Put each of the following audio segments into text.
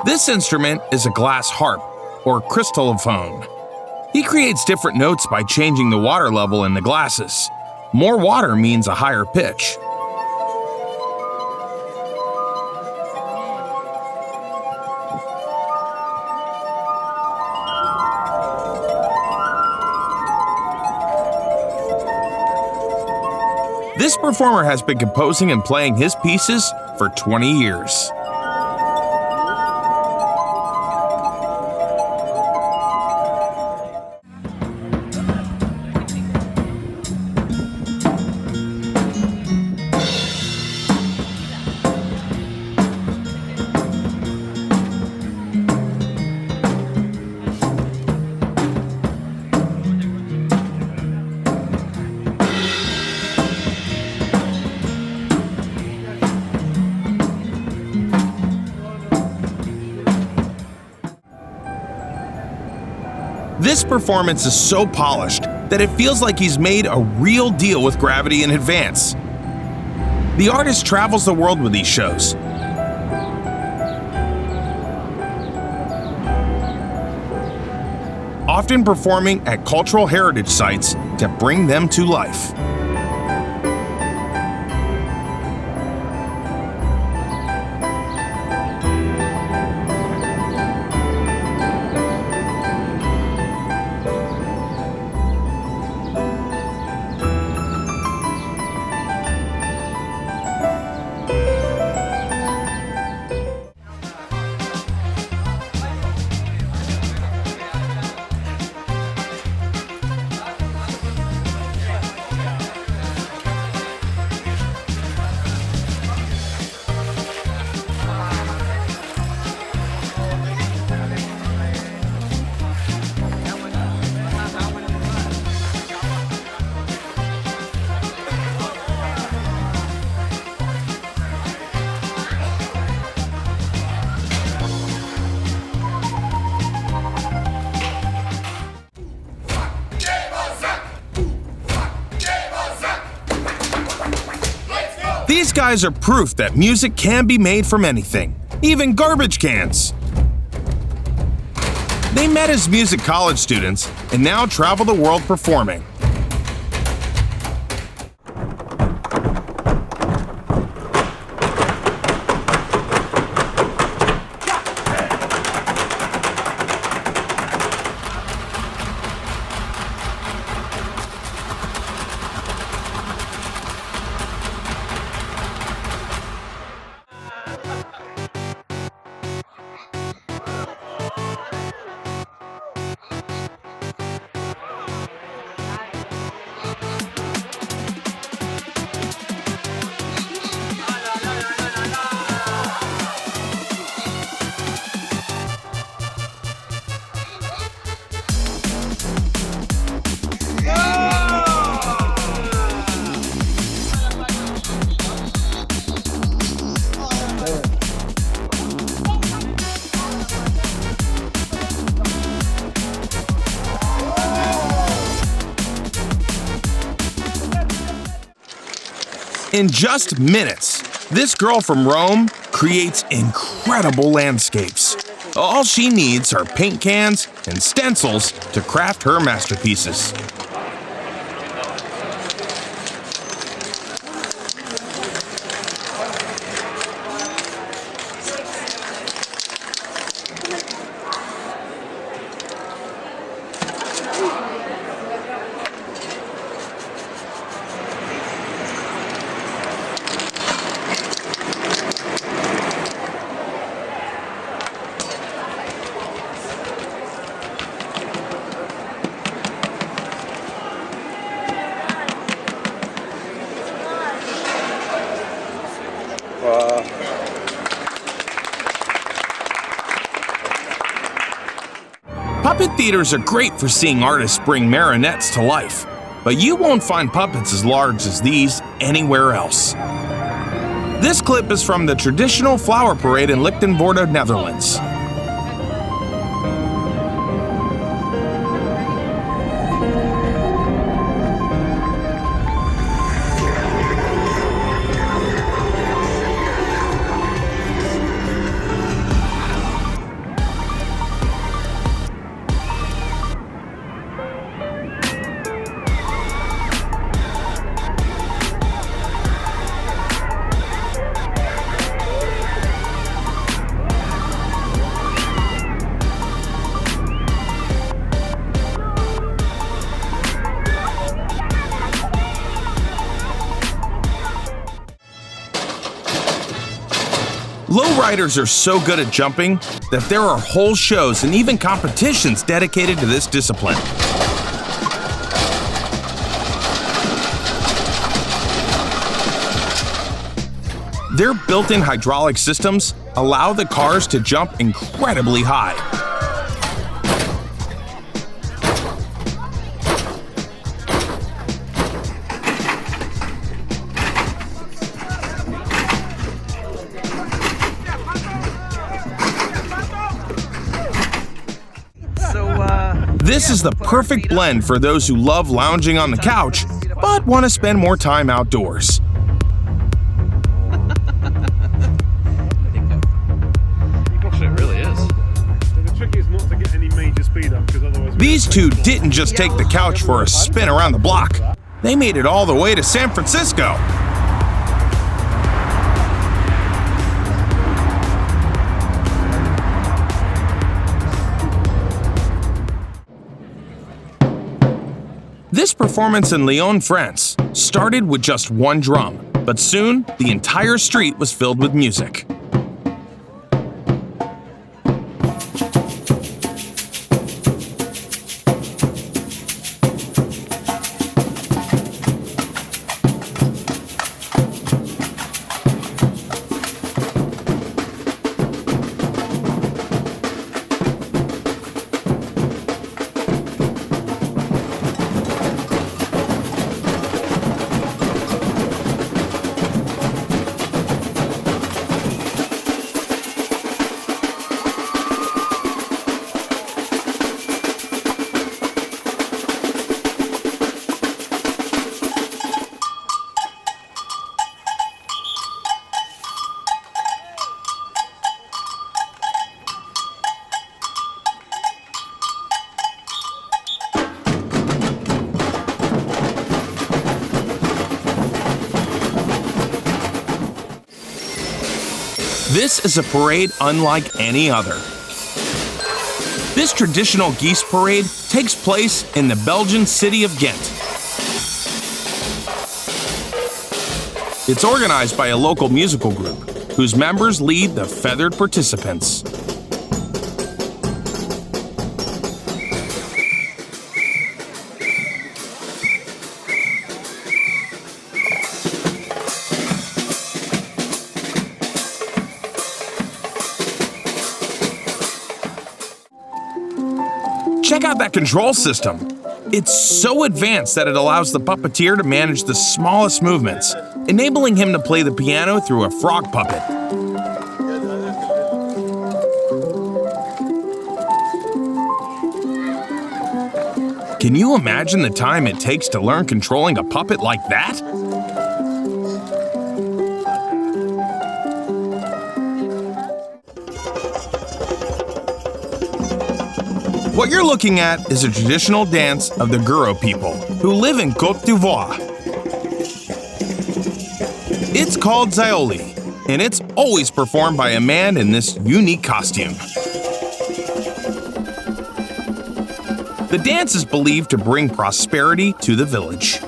This instrument is a glass harp, or crystallophone. He creates different notes by changing the water level in the glasses. More water means a higher pitch. This performer has been composing and playing his pieces for 20 years. This performance is so polished that it feels like he's made a real deal with gravity in advance. The artist travels the world with these shows. Often performing at cultural heritage sites to bring them to life. These guys are proof that music can be made from anything, even garbage cans. They met as music college students and now travel the world performing. In just minutes, this girl from Rome creates incredible landscapes. All she needs are paint cans and stencils to craft her masterpieces. Puppet theaters are great for seeing artists bring marionettes to life, but you won't find puppets as large as these anywhere else. This clip is from the traditional flower parade in Lichtenvoorde, Netherlands. Lowriders are so good at jumping that there are whole shows and even competitions dedicated to this discipline. Their built-in hydraulic systems allow the cars to jump incredibly high. This is the perfect blend for those who love lounging on the couch but want to spend more time outdoors. These two didn't just take the couch for a spin around the block. They made it all the way to San Francisco. This performance in Lyon, France, started with just one drum, but soon the entire street was filled with music. This is a parade unlike any other. This traditional geese parade takes place in the Belgian city of Ghent. It's organized by a local musical group, whose members lead the feathered participants. Check out that control system. It's so advanced that it allows the puppeteer to manage the smallest movements, enabling him to play the piano through a frog puppet. Can you imagine the time it takes to learn controlling a puppet like that? What you're looking at is a traditional dance of the Guro people, who live in Côte d'Ivoire. It's called Zaioli, and it's always performed by a man in this unique costume. The dance is believed to bring prosperity to the village.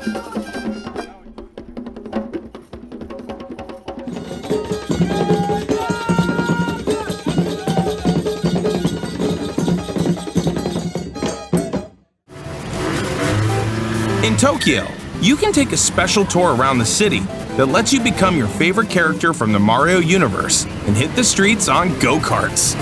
In Tokyo, you can take a special tour around the city that lets you become your favorite character from the Mario universe and hit the streets on go-karts.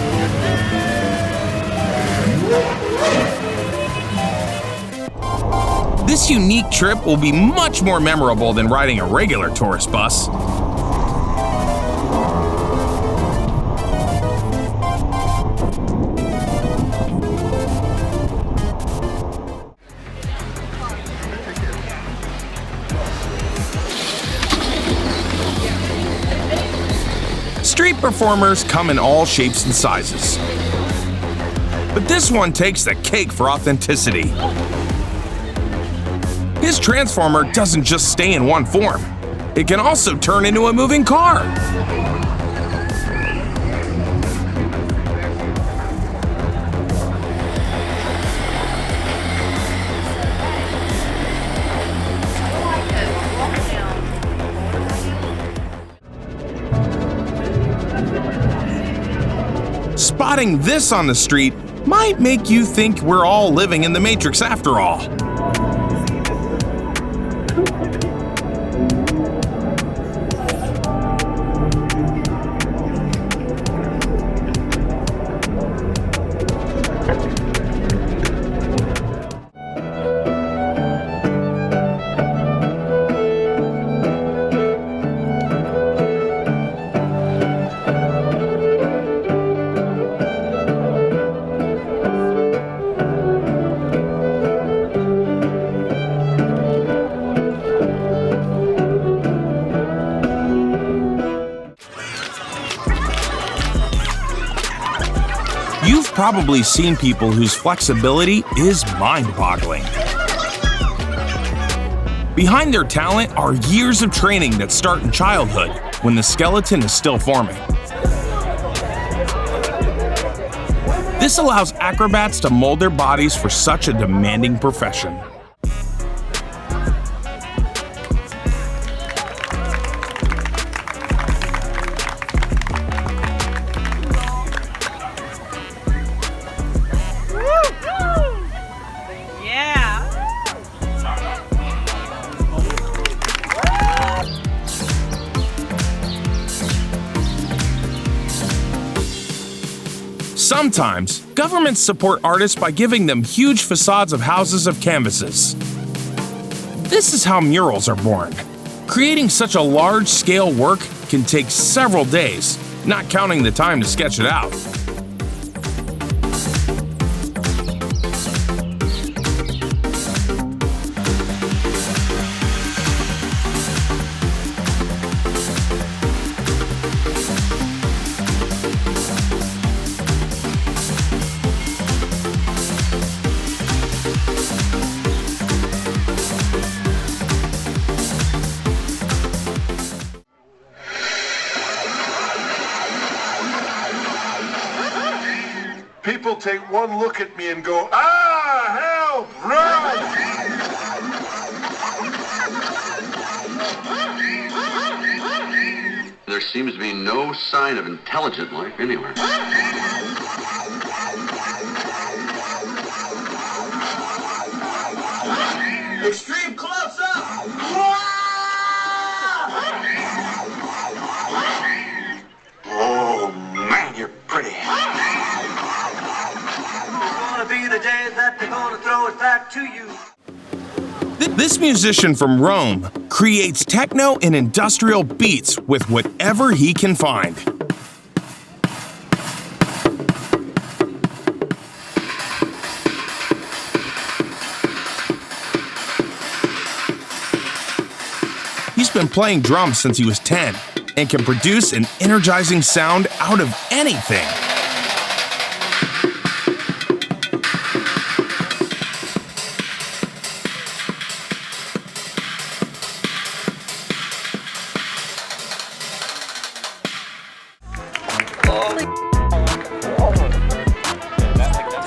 This unique trip will be much more memorable than riding a regular tourist bus. Street performers come in all shapes and sizes. But this one takes the cake for authenticity. His transformer doesn't just stay in one form. It can also turn into a moving car. Spotting this on the street might make you think we're all living in the Matrix after all. You've probably seen people whose flexibility is mind-boggling. Behind their talent are years of training that start in childhood, when the skeleton is still forming. This allows acrobats to mold their bodies for such a demanding profession. Sometimes, governments support artists by giving them huge facades of houses of canvases. This is how murals are born. Creating such a large-scale work can take several days, not counting the time to sketch it out. People take one look at me and go, "Ah, help, run!" There seems to be no sign of intelligent life anywhere. Extreme close-up! Oh, man, you're pretty. Be the day that they're gonna throw it back to you. This musician from Rome creates techno and industrial beats with whatever he can find. He's been playing drums since he was 10 and can produce an energizing sound out of anything.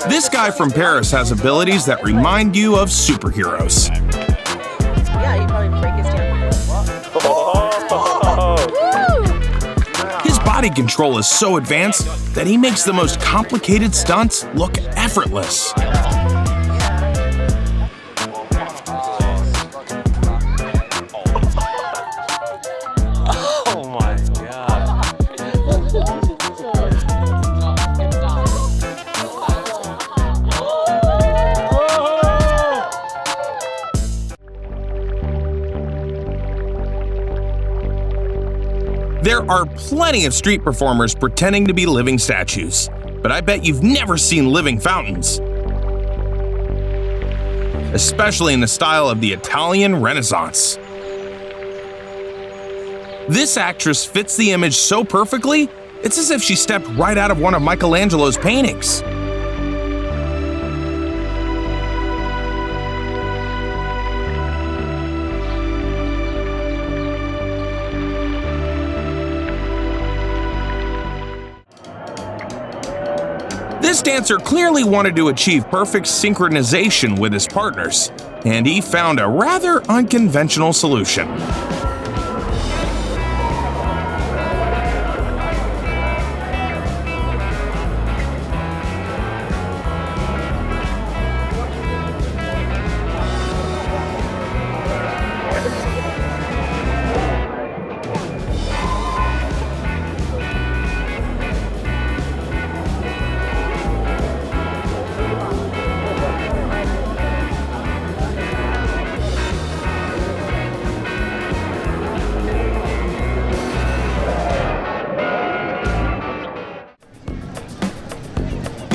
This guy from Paris has abilities that remind you of superheroes. Yeah, you probably break his His body control is so advanced that he makes the most complicated stunts look effortless. Oh my God. There are plenty of street performers pretending to be living statues, but I bet you've never seen living fountains. Especially in the style of the Italian Renaissance. This actress fits the image so perfectly, it's as if she stepped right out of one of Michelangelo's paintings. This dancer clearly wanted to achieve perfect synchronization with his partners, and he found a rather unconventional solution.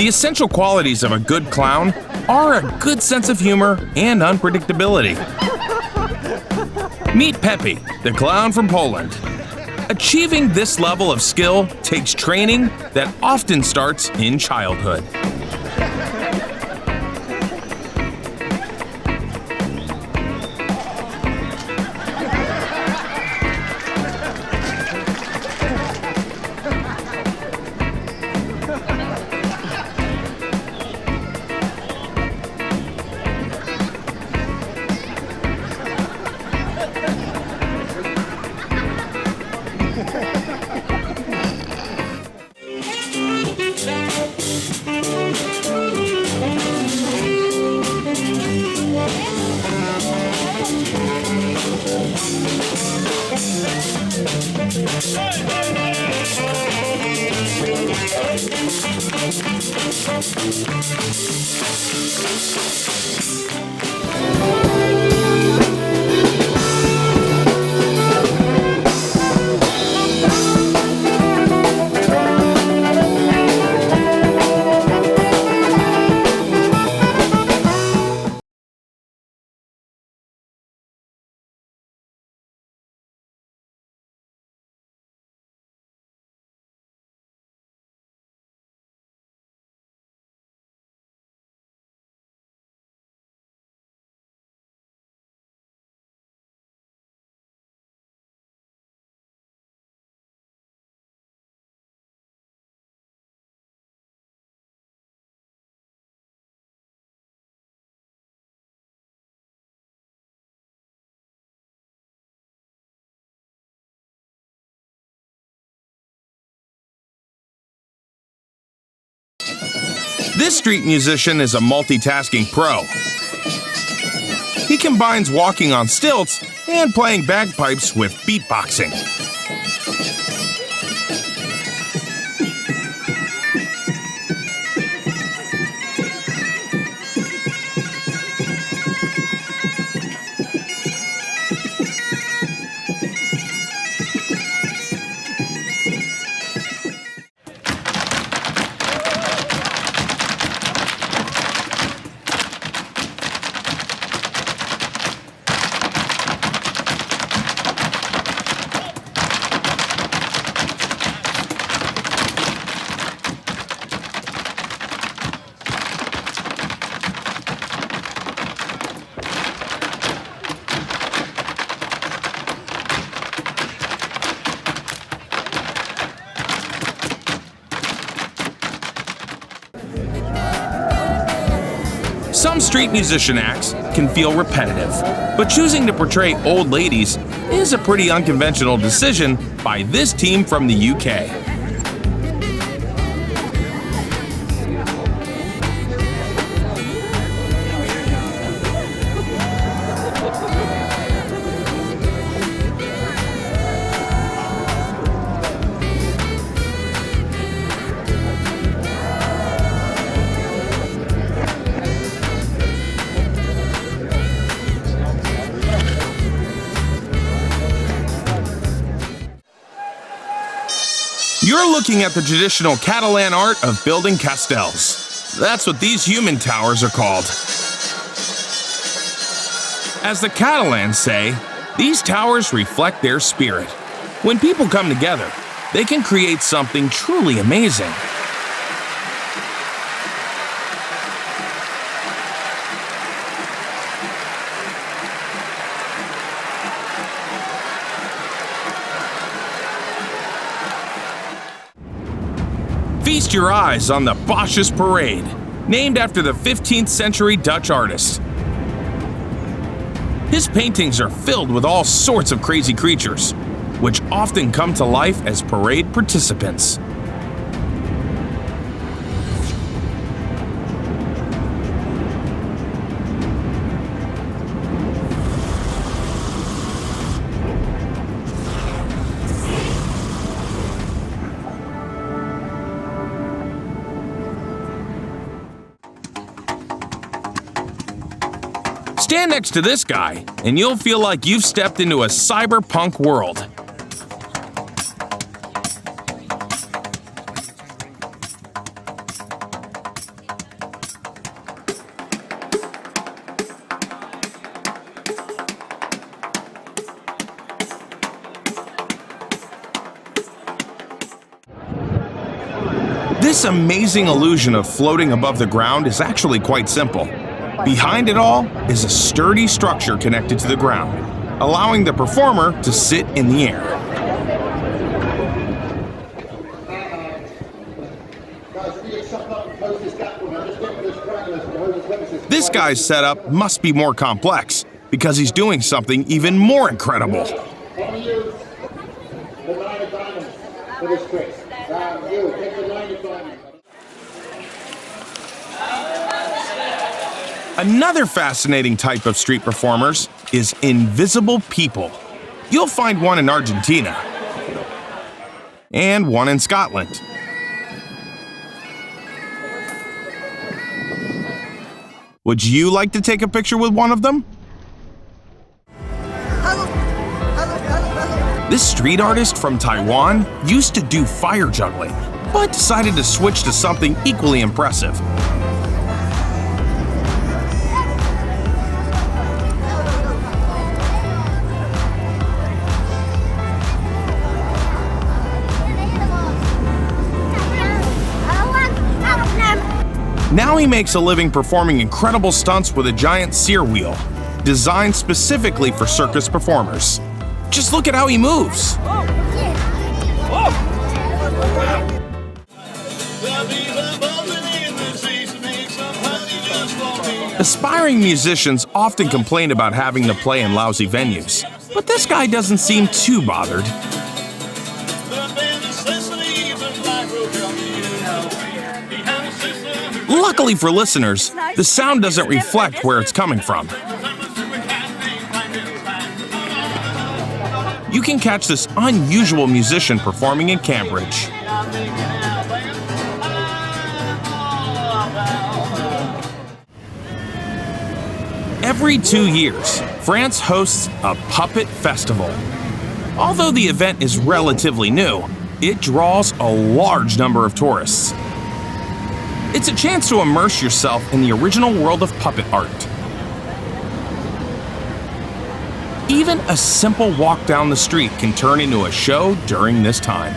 The essential qualities of a good clown are a good sense of humor and unpredictability. Meet Pepe, the clown from Poland. Achieving this level of skill takes training that often starts in childhood. This street musician is a multitasking pro. He combines walking on stilts and playing bagpipes with beatboxing. Some street musician acts can feel repetitive, but choosing to portray old ladies is a pretty unconventional decision by this team from the UK. You're looking at the traditional Catalan art of building castells. That's what these human towers are called. As the Catalans say, these towers reflect their spirit. When people come together, they can create something truly amazing. Feast your eyes on the Bosjes Parade, named after the 15th century Dutch artist. His paintings are filled with all sorts of crazy creatures, which often come to life as parade participants. Stand next to this guy, and you'll feel like you've stepped into a cyberpunk world. This amazing illusion of floating above the ground is actually quite simple. Behind it all is a sturdy structure connected to the ground, allowing the performer to sit in the air. This guy's setup must be more complex because he's doing something even more incredible. Another fascinating type of street performers is invisible people. You'll find one in Argentina and one in Scotland. Would you like to take a picture with one of them? This street artist from Taiwan used to do fire juggling, but decided to switch to something equally impressive. Now he makes a living performing incredible stunts with a giant sear wheel, designed specifically for circus performers. Just look at how he moves. Aspiring musicians often complain about having to play in lousy venues, but this guy doesn't seem too bothered. Luckily for listeners, the sound doesn't reflect where it's coming from. You can catch this unusual musician performing in Cambridge. Every 2 years, France hosts a puppet festival. Although the event is relatively new, it draws a large number of tourists. It's a chance to immerse yourself in the original world of puppet art. Even a simple walk down the street can turn into a show during this time.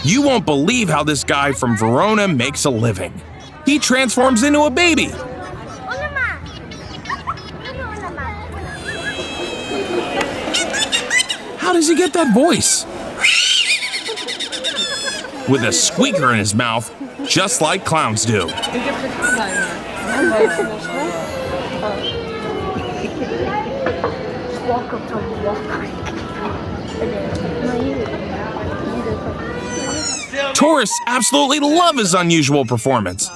You won't believe how this guy from Verona makes a living. He transforms into a baby. How does he get that voice? With a squeaker in his mouth, just like clowns do. Tourists absolutely love his unusual performance.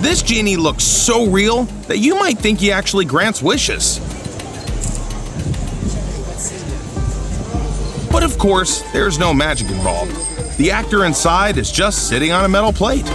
This genie looks so real that you might think he actually grants wishes. But of course, there's no magic involved. The actor inside is just sitting on a metal plate.